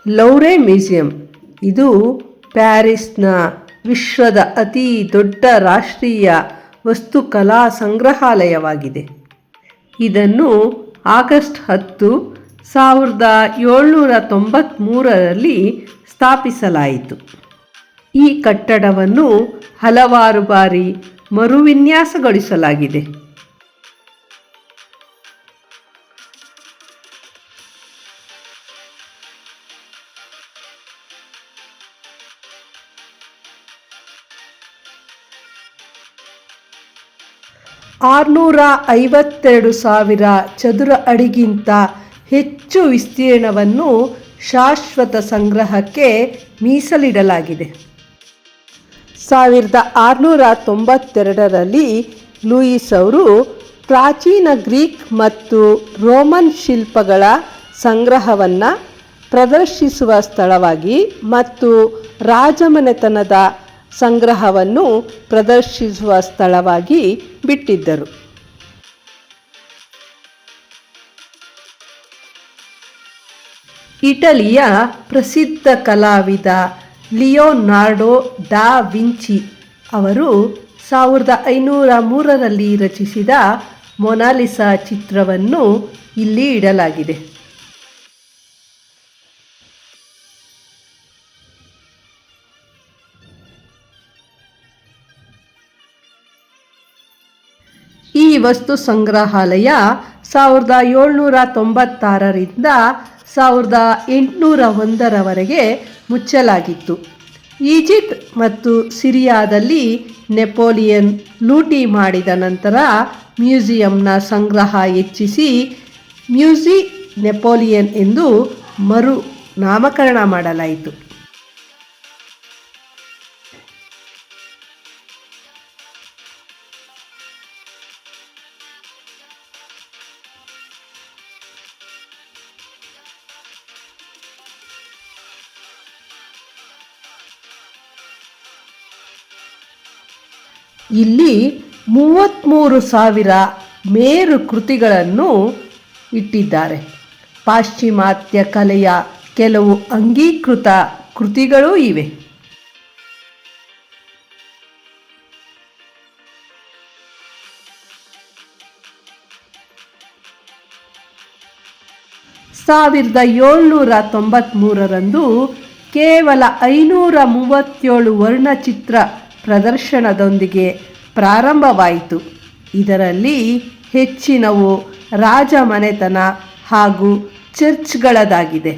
Louvre museum ಇದು ಪ್ಯಾರಿಸ್ನ ವಿಶ್ವದ ಅತಿ ದೊಡ್ಡ ರಾಷ್ಟ್ರೀಯ ವಸ್ತುಕಲಾ ಸಂಗ್ರಹಾಲಯವಾಗಿದೆ. ಇದನ್ನು ಆಗಸ್ಟ್ 10, 1793ರಲ್ಲಿ ಸ್ಥಾಪಿಸಲಾಯಿತು. ಈ ಕಟ್ಟಡವನ್ನು ಹಲವಾರು ಬಾರಿ ಮರುವಿನ್ಯಾಸಗೊಳಿಸಲಾಗಿದೆ. ಆರುನೂರ 52,000 ಚದುರ ಅಡಿಗಿಂತ ಹೆಚ್ಚು ವಿಸ್ತೀರ್ಣವನ್ನು ಶಾಶ್ವತ ಸಂಗ್ರಹಕ್ಕೆ ಮೀಸಲಿಡಲಾಗಿದೆ. 1692ರಲ್ಲಿ ಲೂಯಿಸ್ ಅವರು ಪ್ರಾಚೀನ ಗ್ರೀಕ್ ಮತ್ತು ರೋಮನ್ ಶಿಲ್ಪಗಳ ಸಂಗ್ರಹವನ್ನು ಪ್ರದರ್ಶಿಸುವ ಸ್ಥಳವಾಗಿ ಮತ್ತು ರಾಜಮನೆತನದ ಸಂಗ್ರಹವನ್ನು ಪ್ರದರ್ಶಿಸುವ ಸ್ಥಳವಾಗಿ ಬಿಟ್ಟಿದ್ದರು. ಇಟಲಿಯ ಪ್ರಸಿದ್ಧ ಕಲಾವಿದ ಲಿಯೋನಾರ್ಡೋ ಡಾ ವಿಂಚಿ ಅವರು 1503ರಲ್ಲಿ ರಚಿಸಿದ ಮೊನಾಲಿಸಾ ಚಿತ್ರವನ್ನು ಇಲ್ಲಿ ಇಡಲಾಗಿದೆ. ಈ ವಸ್ತು ಸಂಗ್ರಹಾಲಯ 1796ರಿಂದ 1801ರವರೆಗೆ ಮುಚ್ಚಲಾಗಿತ್ತು. ಈಜಿಪ್ಟ್ ಮತ್ತು ಸಿರಿಯಾದಲ್ಲಿ ನೆಪೋಲಿಯನ್ ಲೂಟಿ ಮಾಡಿದ ನಂತರ ಮ್ಯೂಸಿಯಂನ ಸಂಗ್ರಹ ಹೆಚ್ಚಿಸಿ ಮ್ಯೂಸಿ ನೆಪೋಲಿಯನ್ ಎಂದು ಮರು ನಾಮಕರಣ ಮಾಡಲಾಯಿತು. ಇಲ್ಲಿ 33,000 ಮೇರು ಕೃತಿಗಳನ್ನು ಇಟ್ಟಿದ್ದಾರೆ. ಪಾಶ್ಚಿಮಾತ್ಯ ಕಲೆಯ ಕೆಲವು ಅಂಗೀಕೃತ ಕೃತಿಗಳೂ ಇವೆ. ಸಾವಿರದ 1793ರಂದು ಕೇವಲ 537 ವರ್ಣಚಿತ್ರ ಪ್ರದರ್ಶನದೊಂದಿಗೆ ಪ್ರಾರಂಭವಾಯಿತು. ಇದರಲ್ಲಿ ಹೆಚ್ಚಿನವು ರಾಜಮನೆತನ ಹಾಗೂ ಚರ್ಚ್ಗಳದಾಗಿದೆ.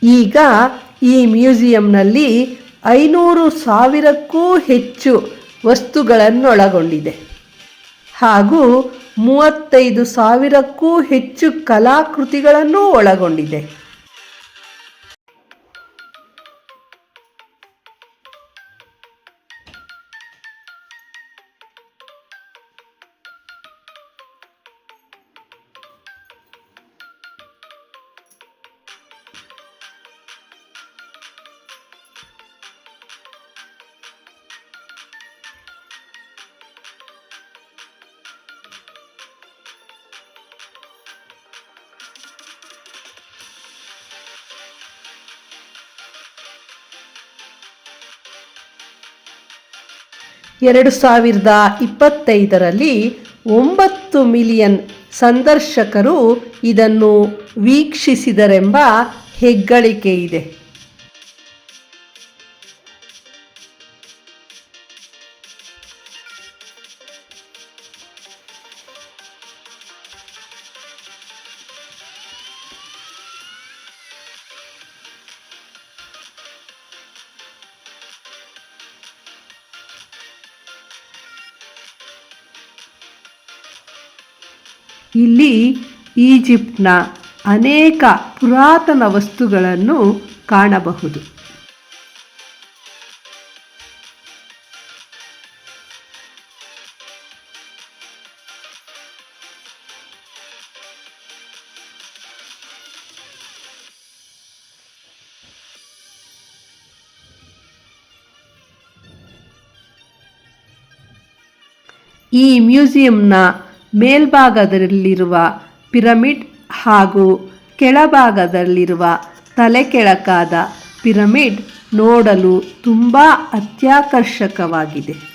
ಈಗ ಈ ಮ್ಯೂಸಿಯಂನಲ್ಲಿ 500,000ಕ್ಕೂ ಹೆಚ್ಚು ವಸ್ತುಗಳನ್ನೊಳಗೊಂಡಿದೆ ಹಾಗೂ 35,000ಕ್ಕೂ ಹೆಚ್ಚು ಕಲಾಕೃತಿಗಳನ್ನು ಒಳಗೊಂಡಿದೆ. ಎರಡು 2025ರಲ್ಲಿ 9 ಮಿಲಿಯನ್ ಸಂದರ್ಶಕರು ಇದನ್ನು ವೀಕ್ಷಿಸಿದರೆಂಬ ಹೆಗ್ಗಳಿಕೆ ಇದೆ. ಇಲ್ಲಿ ಈಜಿಪ್ಟ್ನ ಅನೇಕ ಪುರಾತನ ವಸ್ತುಗಳನ್ನು ಕಾಣಬಹುದು. ಈ ಮ್ಯೂಸಿಯಂನ ಮೇಲ್ಭಾಗದಲ್ಲಿರುವ ಪಿರಮಿಡ್ ಹಾಗೂ ಕೆಳಭಾಗದಲ್ಲಿರುವ ತಲೆಕೆಳಕಾದ ಪಿರಮಿಡ್ ನೋಡಲು ತುಂಬ ಅತ್ಯಾಕರ್ಷಕವಾಗಿದೆ.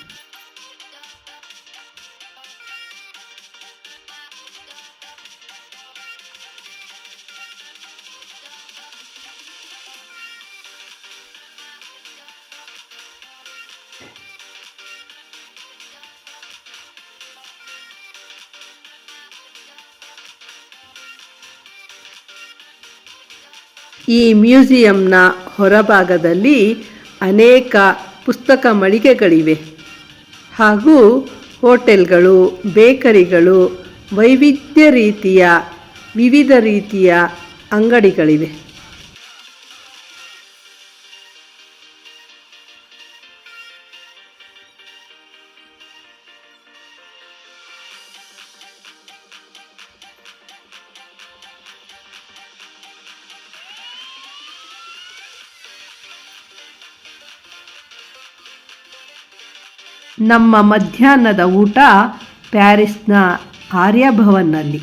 ಈ ಮ್ಯೂಸಿಯಂನ ಹೊರಭಾಗದಲ್ಲಿ ಅನೇಕ ಪುಸ್ತಕ ಮಳಿಗೆಗಳಿವೆ ಹಾಗೂ ಹೋಟೆಲ್ಗಳು, ಬೇಕರಿಗಳು, ವಿವಿಧ ರೀತಿಯ ಅಂಗಡಿಗಳಿವೆ. ನಮ್ಮ ಮಧ್ಯಾಹ್ನದ ಊಟ ಪ್ಯಾರಿಸ್ನ ಆರ್ಯ ಭವನ್ನಲ್ಲಿ.